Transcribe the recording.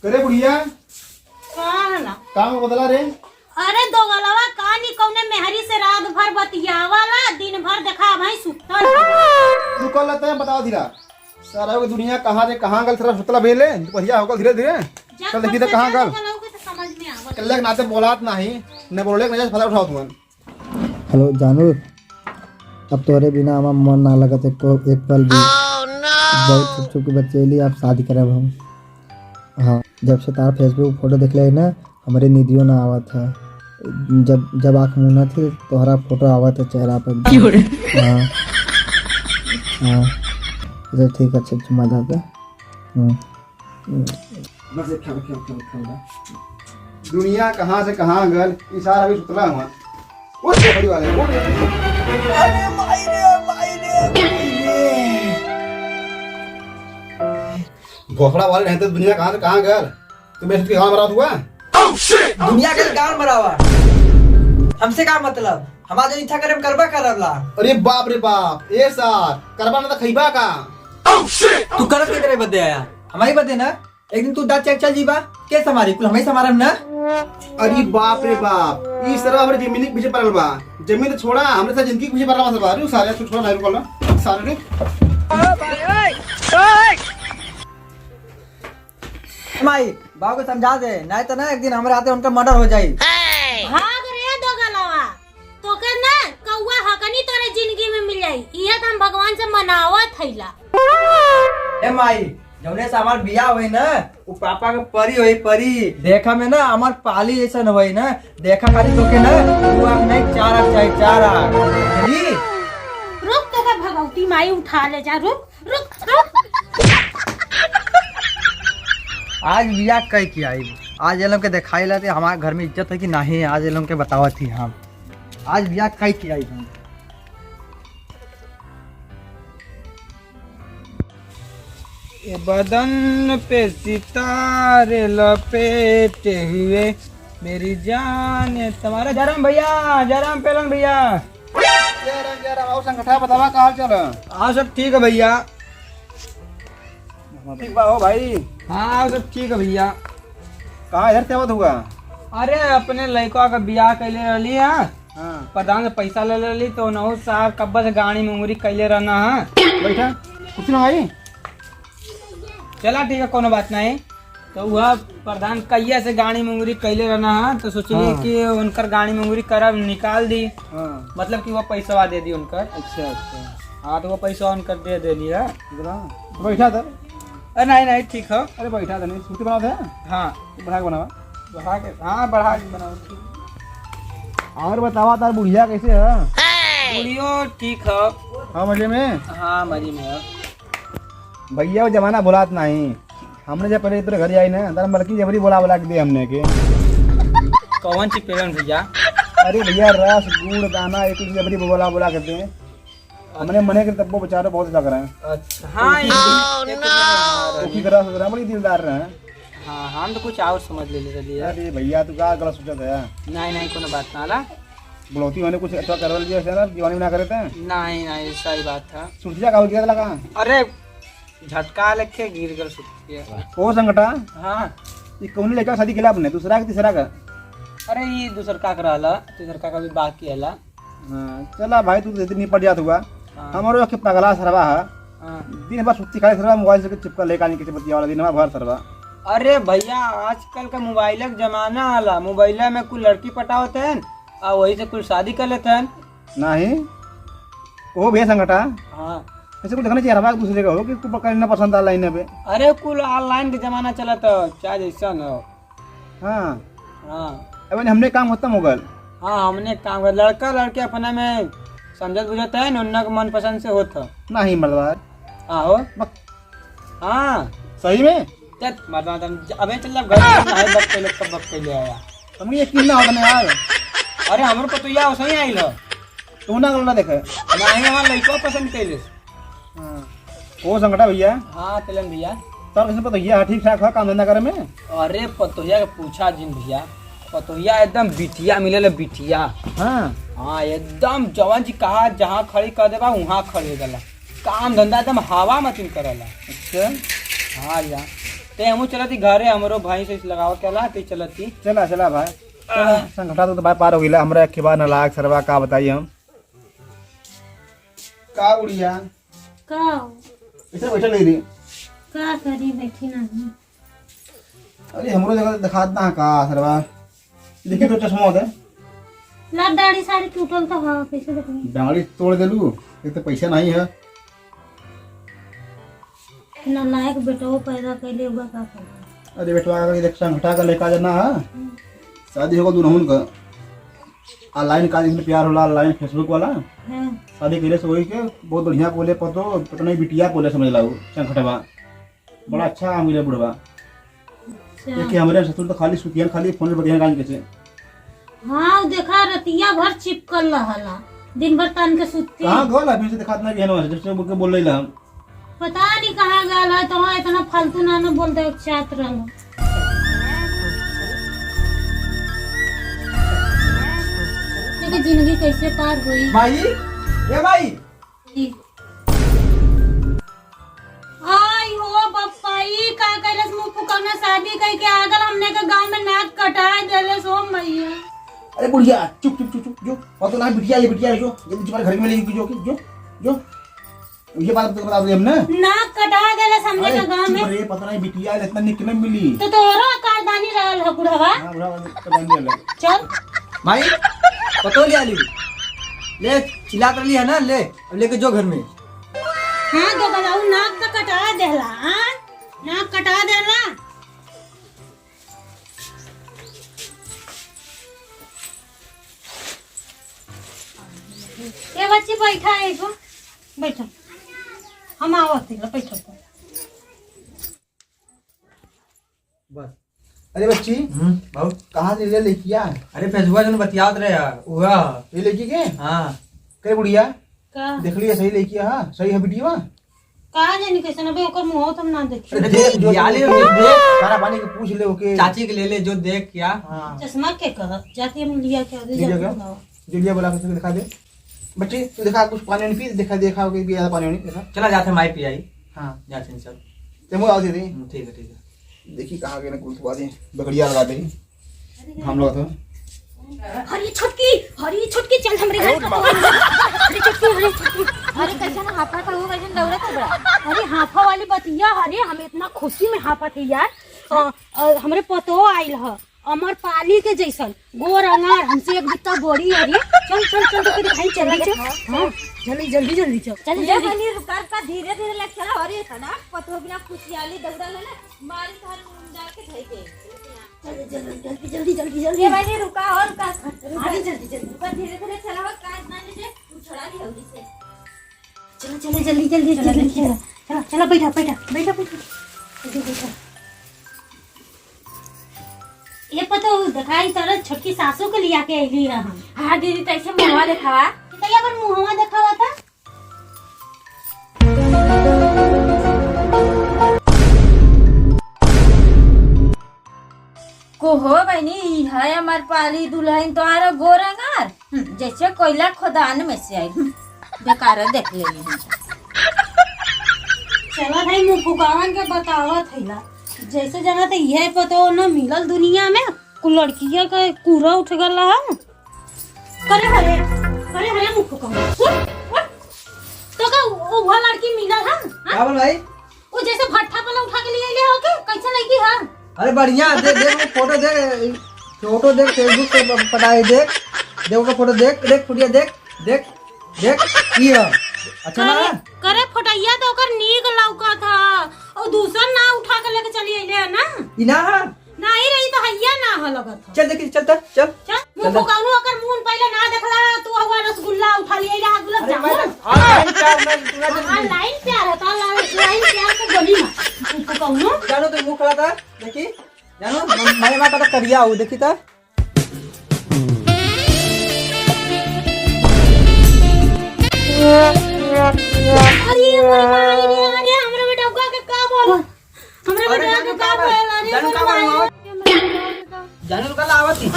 करे बुढ़िया कहाँ ना काम बदला रे। अरे दो गलवा कहानी कौने मेहरी से रात भर बतियावाला दिन भर देखा भाई सुतल तू कल लेते हैं बताओ धीरा सारा की दुनिया कहाँ से कहाँ गल थोड़ा सुतला भेले बढ़िया होगा धीरे धीरे कल देखी तो कहाँ गल समझ में आवत कल नाते बोलात नहीं न बोले न फला उठाओ तुम। हेलो जानू, अब तोरे बिना हमारा मन ना लगत एक पल भी। बहुत छोटे छोटे बच्चे लिए आप शादी करब हम। हाँ, जब से तार फेसबुक फोटो देख ले ना हमारे निधियों ना आवत है। जब आँख मुना थी तोहरा फोटो आवत है चेहरा पर। हाँ हाँ अच्छा ठीक है, अच्छा चुम्मा दे दे। बस एक खेल दुनिया कहाँ से कहाँ गल इशारा भी सुतला हुआ उठ बड़ी वाले अरे भोसड़ा वाले रहते दुनिया कहाँ से कहाँ गल तुम्हें इसकी गाँव मरा हुआ दुनिया के गांव मरावा हमसे का मतलब हमारा जो इच्छा करे करबा करबला। अरे बाप ये सार करबा ना तो खइबा का तू करत के करे बदे आया हमारी बदे ना। एक दिन तू दांत चेक चल जीबा के समारी कुल हमें समारम ना। अरे बाप इस तरह हमारे जमीन के पीछे पड़ल बा। जमीन तो छोड़ा हमरे साथ जिंदगी के पीछे पड़ल बा। अरे सारे छोड़ा नहीं रुकल सारे माई बाबू को समझा दे नहीं तो ना एक दिन हमारे आते उनका मर्डर हो जाए। भाग रे दो गलवा तो के ना कौवा हकनी तोरे जिंदगी में मिल जाई। इहे तो हम भगवान से मनावत हईला। ए माई जौने से हमार बियाह हुई ना वो पापा के परी हुई परी देखा में ना हमार पाली ऐसा न हुई ना देखा खाली तो के ना तू आप नहीं चार आँख चाहिए चार आँख जी। रुक तो का भगवती माई उठा ले जा। रुक रुक रुक आज बियाह कई किया आज ये लोग के दिखाई लाते हमारे घर में इज्जत है कि नहीं। आज ये लोग के बतावा थी हम आज बियाह कई किया हम। ये बदन पे सितारे लपेटे हुए मेरी जान तुम्हारा जरम भैया जरम पेलन भैया और संगठा बतावा का हाल चल। हाँ सब ठीक है भैया। ठीक बा हो भाई। हाँ सब ठीक है भैया। कहाँ इधर से हुआ। अरे अपने लड़का का बियाह कैले रही है हाँ प्रधान से पैसा ले रही तो नौ साहब कब्बा से गाड़ी में उंगली कैले रहना है। बैठा कुछ ना भाई चला ठीक है कोनो बात नहीं। तो वह प्रधान कैया से गाड़ी में उंगली कैले रहना है तो सोचली कि उनकर गाड़ी में उंगली करब निकाल दी। हाँ मतलब कि वह पैसा दे दी उनकर। अच्छा अच्छा हाँ तो वो पैसा उनकर दे देली है। बैठा था। अरे नहीं ठीक है। अरे बैठा था नहीं छुट्टी बना दे। हाँ बढ़ा के बनावा बढ़ा के हाँ बढ़ा के बनाओ। और बतावा तार बुढ़िया कैसे है। पूरियो ठीक है। हाँ मजे में। हाँ मरी में है। भैया वो जमाना बुलात नहीं। हमने जब पहले इधर घर आई ना तार मलकी जबरी बोला के दे हमने के कौन सी पेलन भैया। अरे भैया रस गुड़ दाना एक जबरी बोला के दे हमने मने के तब्बो बेचारे बहुत लग रहे हैं। अच्छा हाँ की तरह बड़ी दिलदार रहे हैं। हाँ हम तो कुछ और समझ ले रही है। अरे भैया तू क्या गलत सोचा था। नहीं कोनो बात ना ला। बुलौती होने कुछ अच्छा करवा लिया ना दीवानी बना करे थे। नहीं सही बात था। सुटिया का हो गया लगा। अरे झटका लेके गिर गल सुटिया। ओ संगठा हाँ ये कौन लेकर शादी केला अपने दूसरा के तीसरा का। अरे ये दूसर का रहला तीसर का भी बाकी है ला। हाँ चला भाई तू इतनी पड़ जात हुआ। हाँ। हमारो के पगला सरवा है हाँ। दिन भर सुत्ती खाली सरवा मोबाइल से चिपका लेकर आने के बतिया वाला दिन भर सरवा। अरे भैया आजकल का मोबाइल का जमाना आला मोबाइल में कुछ लड़की पटावत है और वही से कुछ शादी कर लेते हैं। नहीं वो भैया संगठा हाँ ऐसे कुछ देखना चाहिए हवा दूसरे का हो कि तू करना पसंद आ लाइन पे। अरे कुल ऑनलाइन के जमाना चला तो चाहे जैसा न हो। हाँ हाँ अब हमने काम खत्म हो गल। हाँ हमने काम कर लड़का लड़के अपने में समझत बुझत है उनका मन पसंद से होता नहीं मर्दवार। आहो हाँ सही में चल मर्दा अबे चल घर नहाए वक्त पहले कब वक्त पहले आया। तुम यकीन ना होता ना यार। अरे हमर को तो या वैसे ही आइल हो। तू ना गलना देखे नहीं हमार लड़का पसंद कैले। वो संगठा भैया। हाँ चलन भैया तब कैसे पता भैया ठीक ठाक है काम धंधा करे में। अरे पतोहिया के पूछा जिन भैया पतोहिया एकदम बिटिया मिले बिटिया। हाँ हाँ एकदम जवान जी कहा जहाँ खड़ी कर देगा वहाँ खड़ी हो जाला। काम धंधा एकदम हवा मतीन करला। अच्छा हाँ या ते हमू चलती घरे हमरो भाई से लगाव केला ते चलती। चला चला भाई, चला संगठा तो भाई पार हो गया हमरा के बाद नालायक सरवा का बताइए हम का बुढ़िया का इसे बैठल नहीं रही। का करी बैठी नहीं। अरे हमरो जगह दिखा ना का सरवा देखी तो चश्मा होता है ला दाढ़ी साड़ी टूटल तो हाँ कैसे देखनी। डांगड़ी तोड़ देलू, एक तो पैसा नहीं है। नालायक बेटो पैदा कैले हुआ का कर। अरे बेटवा का देख संगठा का लेका जाना है, शादी होगा दुनहुन का ऑनलाइन का जिसमें प्यार होला ऑनलाइन फेसबुक वाला हां शादी करे से वही के बहुत बढ़िया बोले पता नहीं बिटिया बोले समझ लाओ संगठवा बड़ा अच्छा मिले बुढ़वा। देखिए हमारे ससुर तो खाली सुतियन खाली फोन पे बतिया कान कैसे। हाँ देखा रतिया भर चिपकल रहला दिन भर तन के सुतती। कहां गल है फिर से दिखात ना बिहन जब से बोल के बोल रही हम पता नहीं कहाँ गया है तो इतना फालतू ना बोल दे चाहत रहला। लेकिन जिंदगी कैसे पार हुई। माई ए माई आई हो बप्पाई का कैलस मुंह फुकौना शादी कह के आगल हमने के गांव में नाक कटाए देले सो मैया। अरे बुढ़िया चुप चुप चुप चुप जो और तो ना बिटिया ये बिटिया जो जल्दी तुम्हारे घर में लेगी जो जो जो ये बात बता दे हमने नाक कटा देले हमने के गांव में। अरे पता नहीं बिटिया इतना निकने मिली तो तोरो कारदानी रहल ह बुढ़वा। हां बुढ़ा चल माई पतो ले आली ले चिल्ला कर ली है ना ले अब लेके जो घर में। हाँ तो बताऊ नाक तो कटा देला। हाँ नाक कटा देला। ये बच्ची बैठा है को बैठो हम आवत है बैठो। बस अरे बच्ची बाबू कहां से ले लेकिया। अरे फेसबुक जन बतियात रहे यार उहा ये लेकी के हां के बुढ़िया का देख लिया सही लेकिया। हां सही है बिटिया का जानी कैसे नबे ओकर मुंह तुम ना देखी। अरे देख जो याली देख सारा पानी के पूछ ले ओके चाची के ले ले जो देख क्या। हां चश्मा के कर जाती हम लिया क्या दे लिया जा क्या? जुलिया बोला के दिखा दे बच्ची तू दिखा कुछ पानी नहीं पी देखा कि ज्यादा पानी नहीं देखा। चला जाते माई पी आई हां जाते चल तेमो आओ दे ठीक है देखी कहां गए ना कुछ बात है बकरिया लगा दे हम लोग तो। हरी छुटकी चल हमरे घर का। हरी छुटकी अरे कैसे ना हाफा था वो कैसे दौड़े था बड़ा। अरे हाफा वाली बतिया। अरे हम इतना खुशी में हाफा थे यार। हमरे पतो आइल ह अमर पाली के जैसन गोर अनार हमसे एक बित्ता बड़ी। अरे चल चल चल तो दिखाई चल चल। हां जल्दी जल्दी जल्दी चल चल ले जल्दी। बनी रुकार का धीरे धीरे लग चला। अरे सदा पतो बिना खुशियाली दौड़ा ले ना मारी थार डाल के धई के जल्दी जल्दी जल्दी जल्दी जल्दी। ये बनी रुका और का अरे जल्दी जल्दी रुका धीरे धीरे चला और का ना ले तू छोड़ा दी जल्दी से। चलो चलो जल्दी जल्दी जल्दी चलो चलो चलो बैठा बैठा बैठा बैठा। ये पता दिखाई तरह छोटकी सासू के लिया के अली रहा। हां दीदी तैसे मुंहवा दिखावा कहिया पर मुंहवा दिखावा था। को हो बहनी ई है हमार पाली दुल्हन तोहार गोरंगार जैसे कोयला खदान में से आई बेकार देख लेली हम। चला भाई मुंह फुकावन के बतावा थैला जैसे जगह तो यह पता न मिलल दुनिया में को लड़किया का कूड़ा उठ गल है। करे हरे मुंह फुकावन तो का वो लड़की मिलल है। क्या बोल भाई वो जैसे भट्ठा पर उठा के लिए ले होके कैसे लगी है। अरे बढ़िया देख देख फोटो देख फेसबुक पे पटाए देख का फोटो देख देख फुटिया देख देख देख ये अच्छा ना करे फटैया तो ओकर नीक लौका था और दूसरा ना उठा के लेके चली आइले है ना। इना नहीं रही तो हैया ना हो लगत था। चल देखी चल चल चल मुंह फुकावनु ओकर मुंह पहले ना देखला तू हवा रसगुल्ला उठा लिए या गुलाब जामुन। लाइन प्यार है तो लाइन प्यार को बोली ना मुंह फुकावनु। जानो तो मुंह खड़ा था देखी जानो मैं मां का करिया हूं देखी था। अरे हमरा बेटा के का बोल हमरा बेटा के का बोल। जानो का बोल जानो का आवती